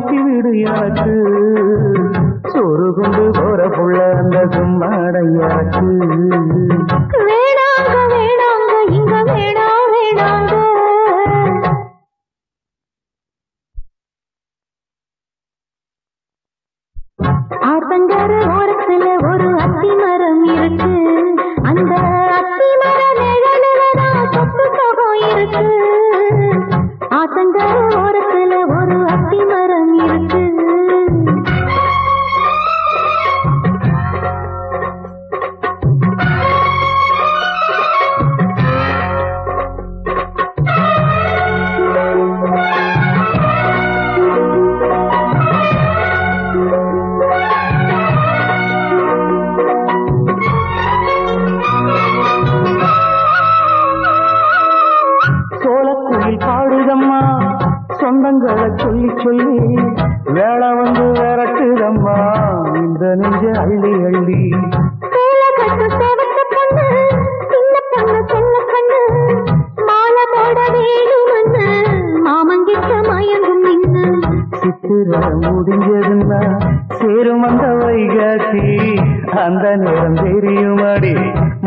ஊட்டி விடு எனக்கு சோறு கொண்டு போற புள்ள அந்த சும்மாடை எனக்கு வேணாங்க வேணாங்க இங்க வேணாம் வேணாங்க ஆத்தங்கர ஓரத்துல ஒரு அத்தி மரம் இருக்கு அந்த அத்தி மர நிழலுலதான் சொத்து சுகம் இருக்கு ஆத்தங்கர ஓரத்துல ஒரு அத்தி மரம் இருக்கு பாடுதம்மா சொந்தங்களை சொல்லி சொல்லி வேளை வந்து விரட்டுதம்மா இந்த நெஞ்ச அள்ளி அள்ளி சித்திர முடிஞ்சதுன்னா சேரும் அந்த வைகாசி அந்த நேரம் தெரியுமாடி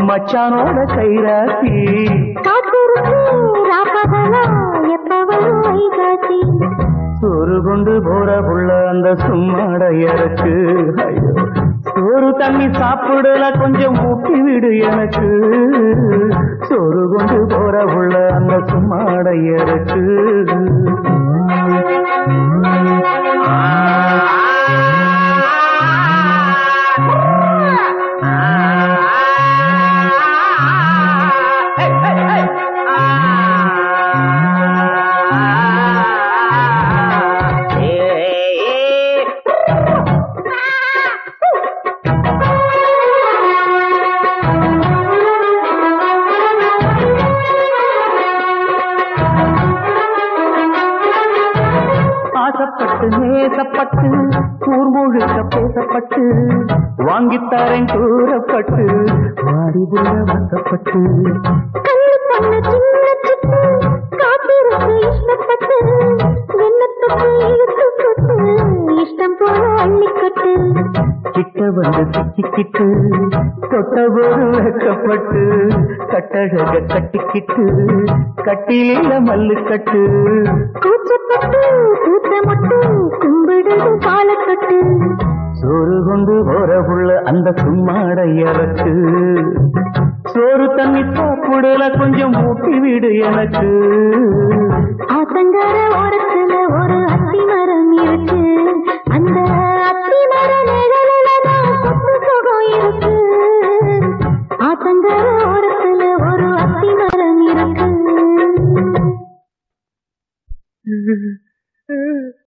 மச்சானோட கைராசி சோறு கொண்டு போற புள்ள அந்த சும்மாடையருக்கு சோறு தண்ணி சாப்பிடல கொஞ்சம் ஊட்டி விடு எனக்கு சோறு கொண்டு போற புள்ள அந்த சும்மாடையருக்கு ஆசைப்பட்டு நேசப்பட்டு ஊர் முழுக்க பேசப்பட்டு வாங்கித்தாரன் கூறப்பட்டு வாடி புள்ள வசப்பட்டு இஷ்டம் போல அள்ளிக்கட்டு கிட்ட வந்து சிக்கிக்கிட்டு தொட்டபோது வைக்கப்பட்டு கட்டழக கட்டிக்கிட்டு கட்டியில மல்லு கட்டு கூச்சப்பட்டு கூட்டமட்டு கும்பிடுது பாலக்கட்டு சோறு கொண்டு போற புள்ள அந்த சும்மாடையருக்கு சோறு தண்ணி சாப்பிடல கொஞ்சம் ஊட்டி விடு எனக்கு ஆத்தங்கர ஓரத்துல ஒரு